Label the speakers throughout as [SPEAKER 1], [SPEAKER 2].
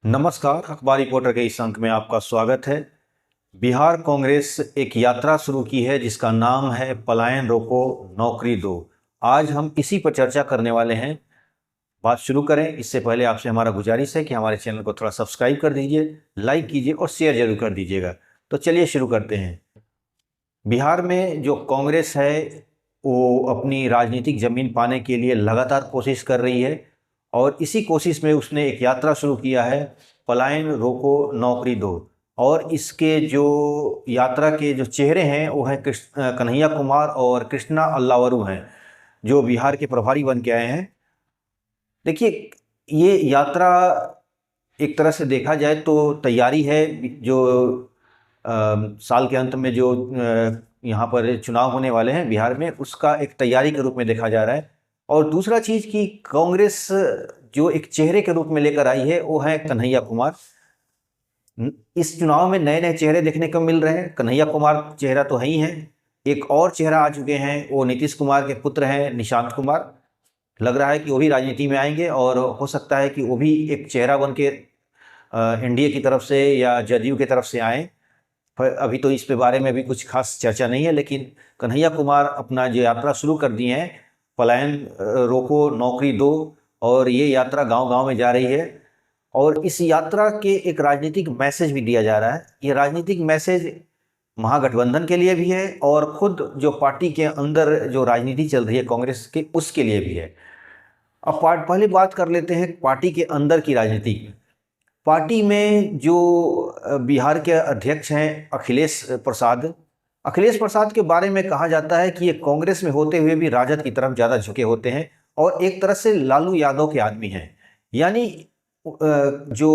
[SPEAKER 1] नमस्कार, अखबार रिपोर्टर के इस अंक में आपका स्वागत है। बिहार कांग्रेस एक यात्रा शुरू की है जिसका नाम है पलायन रोको नौकरी दो। आज हम इसी पर चर्चा करने वाले हैं। बात शुरू करें इससे पहले आपसे हमारा गुजारिश है कि हमारे चैनल को थोड़ा सब्सक्राइब कर दीजिए, लाइक कीजिए और शेयर जरूर कर दीजिएगा। तो चलिए शुरू करते हैं। बिहार में जो कांग्रेस है वो अपनी राजनीतिक जमीन पाने के लिए लगातार कोशिश कर रही है और इसी कोशिश में उसने एक यात्रा शुरू किया है, पलायन रोको नौकरी दो। और इसके जो यात्रा के जो चेहरे हैं वो हैं कन्हैया कुमार और कृष्णा अल्लावरू हैं, जो बिहार के प्रभारी बन के आए हैं। देखिए, ये यात्रा एक तरह से देखा जाए तो तैयारी है। जो साल के अंत में जो यहाँ पर चुनाव होने वाले हैं बिहार में, उसका एक तैयारी के रूप में देखा जा रहा है। और दूसरा चीज़ कि कांग्रेस जो एक चेहरे के रूप में लेकर आई है वो है कन्हैया कुमार। इस चुनाव में नए नए चेहरे देखने को मिल रहे हैं। कन्हैया कुमार चेहरा तो है ही है, एक और चेहरा आ चुके हैं, वो नीतीश कुमार के पुत्र हैं निशांत कुमार। लग रहा है कि वो भी राजनीति में आएंगे और हो सकता है कि वो भी एक चेहरा बन के एनडीए की तरफ से या जदयू की तरफ से आए। पर अभी तो इस पे बारे में भी कुछ खास चर्चा नहीं है, लेकिन कन्हैया कुमार अपना जो यात्रा शुरू कर दी है, पलायन रोको नौकरी दो, और ये यात्रा गांव-गांव में जा रही है। और इस यात्रा के एक राजनीतिक मैसेज भी दिया जा रहा है। ये राजनीतिक मैसेज महागठबंधन के लिए भी है और खुद जो पार्टी के अंदर जो राजनीति चल रही है कांग्रेस की, उसके लिए भी है। अब पहले बात कर लेते हैं पार्टी के अंदर की राजनीति। पार्टी में जो बिहार के अध्यक्ष हैं अखिलेश प्रसाद के बारे में कहा जाता है कि ये कांग्रेस में होते हुए भी राजद की तरफ ज़्यादा झुके होते हैं और एक तरह से लालू यादव के आदमी हैं। यानी जो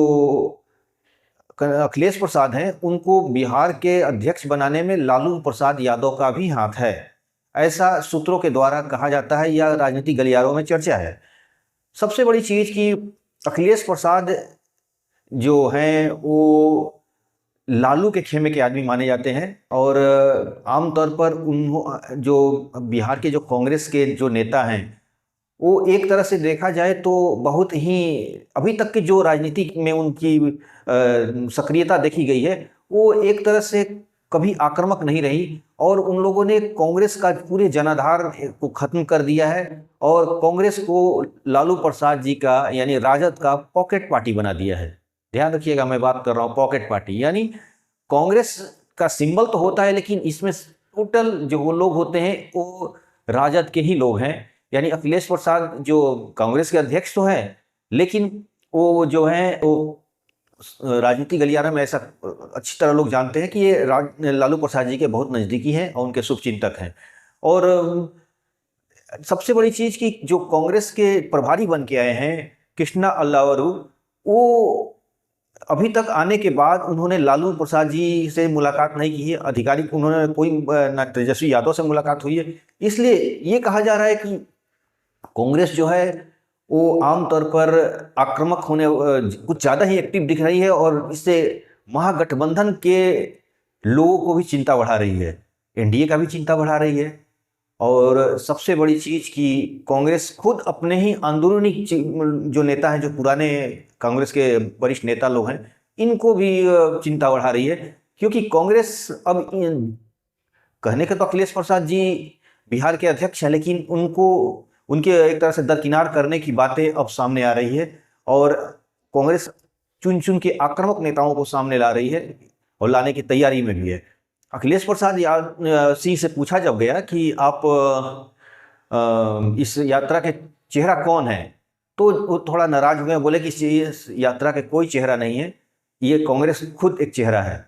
[SPEAKER 1] अखिलेश प्रसाद हैं उनको बिहार के अध्यक्ष बनाने में लालू प्रसाद यादव का भी हाथ है, ऐसा सूत्रों के द्वारा कहा जाता है या राजनीतिक गलियारों में चर्चा है। सबसे बड़ी चीज़ कि अखिलेश प्रसाद जो हैं वो लालू के खेमे के आदमी माने जाते हैं और आमतौर पर उन जो बिहार के जो कांग्रेस के जो नेता हैं वो एक तरह से देखा जाए तो बहुत ही अभी तक की जो राजनीति में उनकी सक्रियता देखी गई है वो एक तरह से कभी आक्रामक नहीं रही और उन लोगों ने कांग्रेस का पूरे जनाधार को खत्म कर दिया है और कांग्रेस को लालू प्रसाद जी का यानी राजद का पॉकेट पार्टी बना दिया है। ध्यान रखिएगा, मैं बात कर रहा हूँ पॉकेट पार्टी, यानी कांग्रेस का सिंबल तो होता है लेकिन इसमें टोटल जो वो लोग होते हैं वो राजद के ही लोग हैं। यानी अखिलेश प्रसाद जो कांग्रेस के अध्यक्ष तो हैं, लेकिन वो जो हैं वो राजनीतिक गलियारा में ऐसा अच्छी तरह लोग जानते हैं कि ये लालू प्रसाद जी के बहुत नज़दीकी हैं और उनके शुभचिंतक हैं। और सबसे बड़ी चीज़ कि जो कांग्रेस के प्रभारी बन के आए हैं कृष्णा अल्लावरू, वो अभी तक आने के बाद उन्होंने लालू प्रसाद जी से मुलाकात नहीं की है, आधिकारिक उन्होंने कोई न तेजस्वी यादव से मुलाकात हुई है। इसलिए ये कहा जा रहा है कि कांग्रेस जो है वो आमतौर पर आक्रामक होने कुछ ज़्यादा ही एक्टिव दिख रही है और इससे महागठबंधन के लोगों को भी चिंता बढ़ा रही है, एनडीए का भी चिंता बढ़ा रही है। और सबसे बड़ी चीज़ कि कांग्रेस खुद अपने ही अंदरूनी जो नेता हैं, जो पुराने कांग्रेस के वरिष्ठ नेता लोग हैं, इनको भी चिंता बढ़ा रही है, क्योंकि कांग्रेस अब कहने के तो अखिलेश प्रसाद जी बिहार के अध्यक्ष हैं, लेकिन उनको उनके एक तरह से दरकिनार करने की बातें अब सामने आ रही है और कांग्रेस चुन चुन के आक्रामक नेताओं को सामने ला रही है और लाने की तैयारी में भी है। अखिलेश प्रसाद सिंह से पूछा जब गया कि आप इस यात्रा के चेहरा कौन है, तो वो थोड़ा नाराज हो गए, बोले कि इस यात्रा के कोई चेहरा नहीं है, ये कांग्रेस खुद एक चेहरा है।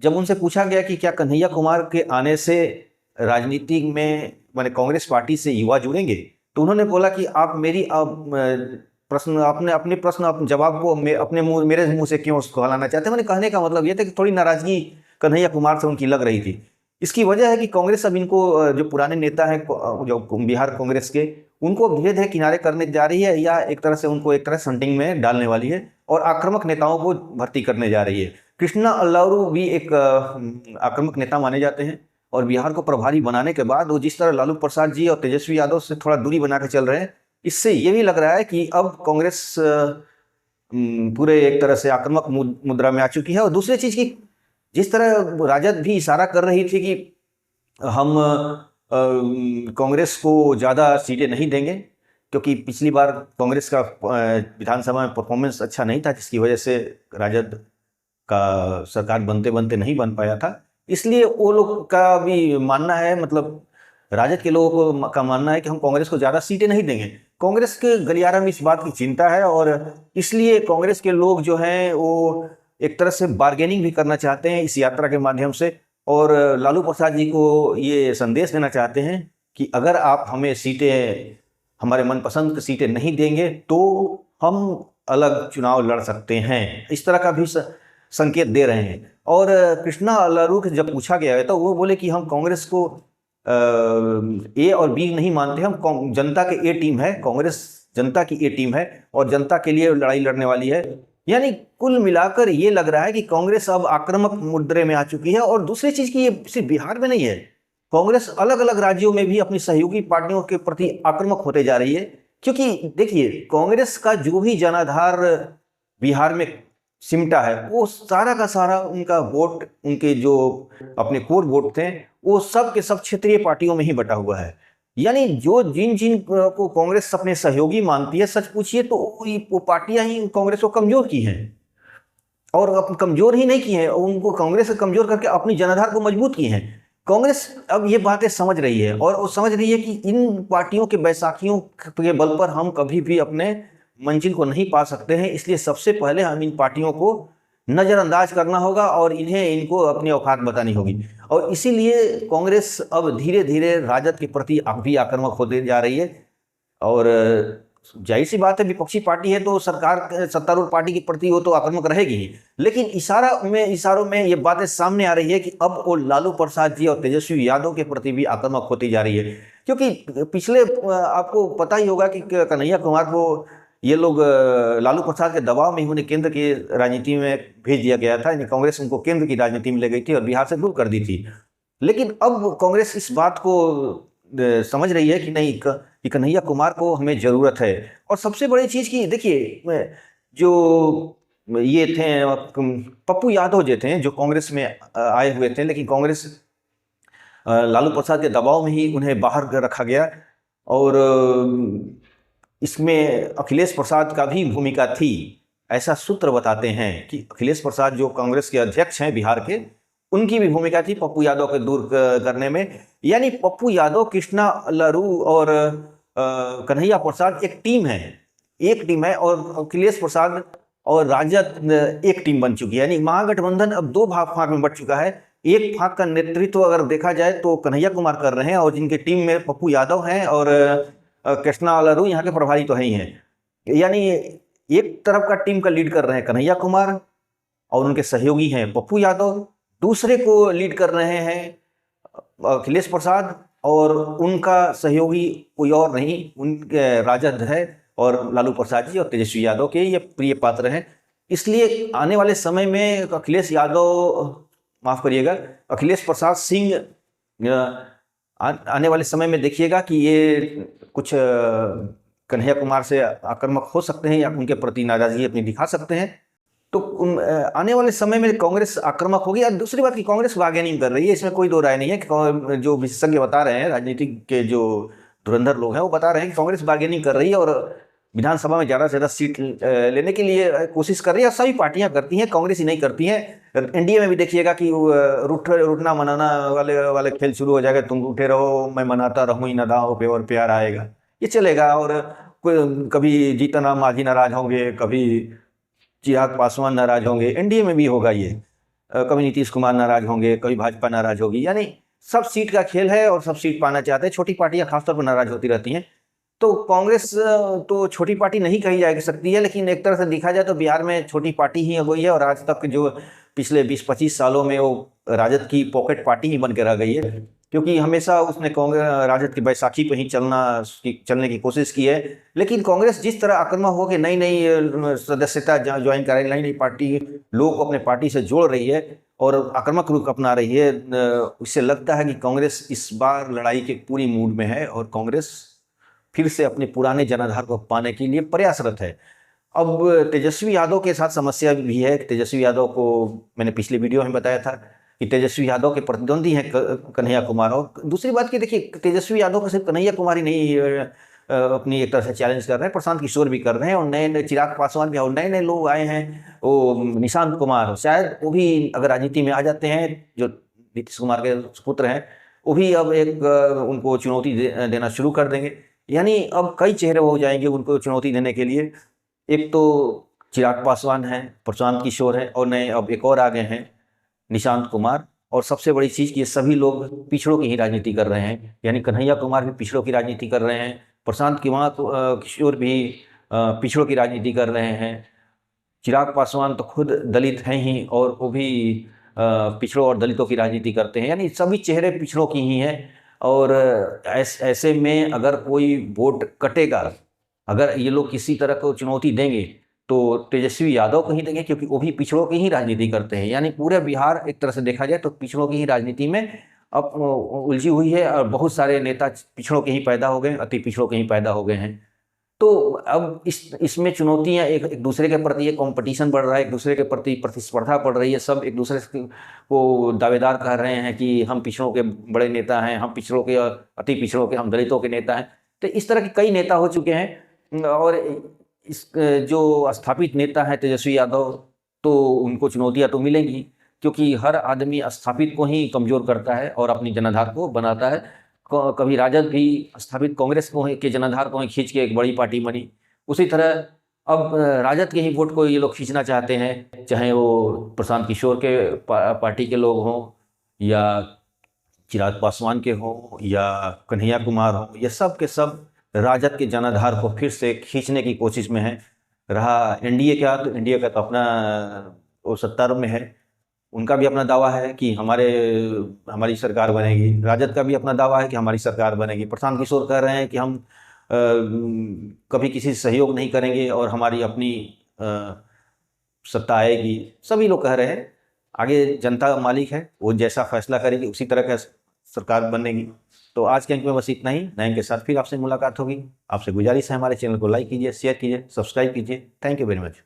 [SPEAKER 1] जब उनसे पूछा गया कि क्या कन्हैया कुमार के आने से राजनीति में माने कांग्रेस पार्टी से युवा जुड़ेंगे, तो उन्होंने बोला कि आप मेरी प्रश्न अपने प्रश्न जवाब को मेरे मुंह से क्यों उसको हलाना चाहते हैं। मैंने कहने का मतलब ये था कि थोड़ी नाराजगी कन्हैया कुमार से उनकी लग रही थी। इसकी वजह है कि कांग्रेस अब इनको जो पुराने नेता हैं जो बिहार कांग्रेस के, उनको धीरे धीरे किनारे करने जा रही है या एक तरह से उनको एक तरह संटिंग में डालने वाली है और आक्रामक नेताओं को भर्ती करने जा रही है। कृष्णा अल्लावरू भी एक आक्रामक नेता माने जाते हैं और बिहार को प्रभारी बनाने के बाद वो जिस तरह लालू प्रसाद जी और तेजस्वी यादव से थोड़ा दूरी बना के चल रहे हैं, इससे ये भी लग रहा है कि अब कांग्रेस पूरे एक तरह से आक्रामक मुद्रा में आ चुकी है। और दूसरी चीज की, जिस तरह राजद भी इशारा कर रही थी कि हम कांग्रेस को ज़्यादा सीटें नहीं देंगे, क्योंकि पिछली बार कांग्रेस का विधानसभा में परफॉर्मेंस अच्छा नहीं था, जिसकी वजह से राजद का सरकार बनते बनते नहीं बन पाया था। इसलिए वो लोग का भी मानना है, मतलब राजद के लोगों का मानना है कि हम कांग्रेस को ज़्यादा सीटें नहीं देंगे। कांग्रेस के गलियारा में इस बात की चिंता है, और इसलिए कांग्रेस के लोग जो हैं वो एक तरह से बार्गेनिंग भी करना चाहते हैं इस यात्रा के माध्यम से, और लालू प्रसाद जी को ये संदेश देना चाहते हैं कि अगर आप हमें सीटें, हमारे मनपसंद की सीटें नहीं देंगे तो हम अलग चुनाव लड़ सकते हैं, इस तरह का भी संकेत दे रहे हैं। और कृष्णा अल्लारू से जब पूछा गया है तो वो बोले कि हम कांग्रेस को ए और बी नहीं मानते, हम जनता के ए टीम है, कांग्रेस जनता की ए टीम है और जनता के लिए लड़ाई लड़ने वाली है। यानी कुल मिलाकर ये लग रहा है कि कांग्रेस अब आक्रामक मुद्रे में आ चुकी है। और दूसरी चीज की, ये सिर्फ बिहार में नहीं है, कांग्रेस अलग अलग राज्यों में भी अपनी सहयोगी पार्टियों के प्रति आक्रामक होते जा रही है। क्योंकि देखिए, कांग्रेस का जो भी जनाधार बिहार में सिमटा है, वो सारा का सारा उनका वोट, उनके जो अपने कोर वोट थे, वो सब के सब क्षेत्रीय पार्टियों में ही बटा हुआ है। यानी जो जिन जिन को कांग्रेस अपने सहयोगी मानती है, सच पूछिए तो वो पार्टियां ही कांग्रेस को कमजोर की हैं, और कमजोर ही नहीं की हैं, उनको कांग्रेस को कमजोर करके अपनी जनाधार को मजबूत की हैं। कांग्रेस अब ये बातें समझ रही है, और वो समझ रही है कि इन पार्टियों के बैसाखियों के बल पर हम कभी भी अपने मंजिल को नहीं पा सकते हैं। इसलिए सबसे पहले हम इन पार्टियों को नज़रअंदाज करना होगा और इनको अपनी औकात बतानी होगी। और इसीलिए कांग्रेस अब धीरे धीरे राजद के प्रति भी आक्रामक होते जा रही है। और जाहिर सी बात है, विपक्षी पार्टी है तो सरकार, सत्तारूढ़ पार्टी के प्रति वो तो आक्रामक रहेगी ही, लेकिन इशारों में ये बातें सामने आ रही है कि अब वो लालू प्रसाद जी और तेजस्वी यादव के प्रति भी आक्रामक होती जा रही है। क्योंकि पिछले, आपको पता ही होगा कि कन्हैया कुमार को ये लोग लालू प्रसाद के दबाव में उन्हें केंद्र की राजनीति में भेज दिया गया था, कांग्रेस उनको केंद्र की राजनीति में ले गई थी और बिहार से दूर कर दी थी। लेकिन अब कांग्रेस इस बात को समझ रही है कि नहीं, कि कन्हैया कुमार को हमें जरूरत है। और सबसे बड़ी चीज की देखिए, जो ये थे पप्पू यादव जो थे, जो कांग्रेस में आए हुए थे, लेकिन कांग्रेस लालू प्रसाद के दबाव में ही उन्हें बाहर रखा गया। और इसमें अखिलेश प्रसाद का भी भूमिका थी, ऐसा सूत्र बताते हैं कि अखिलेश प्रसाद जो कांग्रेस के अध्यक्ष हैं बिहार के, उनकी भी भूमिका थी पप्पू यादव को दूर करने में। यानी पप्पू यादव, कृष्णा अल्लारू और कन्हैया प्रसाद एक टीम है, और अखिलेश प्रसाद और राजद एक टीम बन चुकी है। यानी महागठबंधन अब दो भाग में बट चुका है। एक भाग का नेतृत्व अगर देखा जाए तो कन्हैया कुमार कर रहे हैं, और जिनके टीम में पप्पू यादव हैं और कृष्णा अल्लारू यहाँ के प्रभारी तो है ही हैं। यानी एक तरफ का टीम का लीड कर रहे हैं कन्हैया कुमार और उनके सहयोगी हैं पप्पू यादव, दूसरे को लीड कर रहे हैं अखिलेश प्रसाद और उनका सहयोगी कोई और नहीं, उनके राजद है और लालू प्रसाद जी और तेजस्वी यादव के ये प्रिय पात्र हैं। इसलिए आने वाले समय में अखिलेश प्रसाद सिंह आने वाले समय में देखिएगा कि ये कुछ कन्हैया कुमार से आक्रामक हो सकते हैं या उनके प्रति नाराजगी अपनी दिखा सकते हैं। तो आने वाले समय में कांग्रेस आक्रामक होगी। और दूसरी बात की, कांग्रेस बार्गेनिंग कर रही है, इसमें कोई दो राय नहीं है। कि जो विशेषज्ञ बता रहे हैं, राजनीतिक के जो धुरंधर लोग हैं, वो बता रहे हैं कि कांग्रेस बार्गेनिंग कर रही है और विधानसभा में ज़्यादा से ज़्यादा सीट लेने के लिए कोशिश कर रही है। सभी पार्टियां करती हैं, कांग्रेस ही नहीं करती हैं। एनडीए में भी देखिएगा कि रूठना मनाना वाले खेल शुरू हो जाएगा। तुम रूठे रहो, मैं मनाता रहूँ, ही नदाओं पे और प्यार आएगा, ये चलेगा। और कभी जीतन राम मांझी नाराज होंगे, कभी चिराग पासवान नाराज होंगे, एनडीए में भी होगा ये। कभी नीतीश कुमार नाराज होंगे, कभी भाजपा नाराज होगी। यानी सब सीट का खेल है और सब सीट पाना चाहते हैं। छोटी पार्टियां खासतौर पर नाराज होती रहती हैं। तो कांग्रेस तो छोटी पार्टी नहीं कही जा सकती है, लेकिन एक तरह से देखा जाए तो बिहार में छोटी पार्टी ही हुई है। और आज तक जो पिछले 20-25 सालों में वो राजद की पॉकेट पार्टी ही बन के रह गई है, क्योंकि हमेशा उसने कांग्रेस राजद की बैसाखी पे ही चलने की कोशिश की है। लेकिन कांग्रेस जिस तरह आक्रामक होकर नई सदस्यता ज्वाइन कर रही, नई पार्टी लोग को अपने पार्टी से जोड़ रही है और आक्रामक रुख अपना रही है, उससे लगता है कि कांग्रेस इस बार लड़ाई के पूरी मूड में है और कांग्रेस फिर से अपने पुराने जनाधार को पाने के लिए प्रयासरत है। अब तेजस्वी यादव के साथ समस्या भी है। तेजस्वी यादव को मैंने पिछले वीडियो में बताया था कि तेजस्वी यादव के प्रतिद्वंदी हैं कन्हैया कुमार। और दूसरी बात कि देखिए, तेजस्वी यादव को सिर्फ कन्हैया कुमार ही नहीं अपनी एक तरह से चैलेंज कर रहे हैं, प्रशांत किशोर भी कर रहे हैं, और नए नए चिराग पासवान भी, और नए नए लोग आए हैं, वो निशांत कुमार, शायद वो भी अगर राजनीति में आ जाते हैं, जो नीतीश कुमार के पुत्र हैं, वो भी अब एक उनको चुनौती देना शुरू कर देंगे। यानी अब कई चेहरे हो जाएंगे उनको चुनौती देने के लिए। एक तो चिराग पासवान हैं, प्रशांत किशोर हैं, और नए अब एक और आ गए हैं, निशांत कुमार। और सबसे बड़ी चीज़ कि ये सभी लोग पिछड़ों की ही राजनीति कर रहे हैं। यानी कन्हैया कुमार भी पिछड़ों की राजनीति कर रहे हैं, प्रशांत किशोर भी पिछड़ों की राजनीति कर रहे हैं, चिराग पासवान तो खुद दलित हैं ही, और वो भी पिछड़ों और दलितों की राजनीति करते हैं। यानी सभी चेहरे पिछड़ों की ही हैं। और ऐसे में अगर कोई वोट कटेगा, अगर ये लोग किसी तरह को चुनौती देंगे, तो तेजस्वी यादव को ही देंगे, क्योंकि वो भी पिछड़ों की ही राजनीति करते हैं। यानी पूरे बिहार एक तरह से देखा जाए तो पिछड़ों की ही राजनीति में अब उलझी हुई है, और बहुत सारे नेता पिछड़ों के ही पैदा हो गए, अति पिछड़ों के ही पैदा हो गए हैं। तो अब इसमें चुनौतियां एक दूसरे के प्रति, एक कंपटीशन बढ़ रहा है, एक दूसरे के प्रति प्रतिस्पर्धा बढ़ रही है। सब एक दूसरे को दावेदार कर रहे हैं कि हम पिछड़ों के बड़े नेता हैं, हम पिछड़ों के, अति पिछड़ों के, हम दलितों के नेता हैं। तो इस तरह के कई नेता हो चुके हैं। और इस जो स्थापित नेता हैं तेजस्वी यादव, तो उनको चुनौतियां तो मिलेंगी, क्योंकि हर आदमी स्थापित को ही कमज़ोर करता है और अपनी जनाधार को बनाता है। कभी राजद भी स्थापित कांग्रेस को के जनाधार को ही खींच के एक बड़ी पार्टी बनी। उसी तरह अब राजद के ही वोट को ये लोग खींचना चाहते हैं, चाहे वो प्रशांत किशोर के पार्टी के लोग हों, या चिराग पासवान के हों, या कन्हैया कुमार हों। ये सब के सब राजद के जनाधार को फिर से खींचने की कोशिश में है। रहा एनडीए का, तो एनडीए का तो अपना वो सत्ता में है, उनका भी अपना दावा है कि हमारी सरकार बनेगी। राजद का भी अपना दावा है कि हमारी सरकार बनेगी। प्रशांत किशोर कह रहे हैं कि हम कभी किसी से सहयोग नहीं करेंगे और हमारी अपनी सत्ता आएगी। सभी लोग कह रहे हैं, आगे जनता मालिक है, वो जैसा फैसला करेगी उसी तरह का सरकार बनेगी। तो आज के अंक में बस इतना ही। नए अंक के साथ फिर आपसे मुलाकात होगी। आपसे गुजारिश है, हमारे चैनल को लाइक कीजिए, शेयर कीजिए, सब्सक्राइब कीजिए। Thank you very much.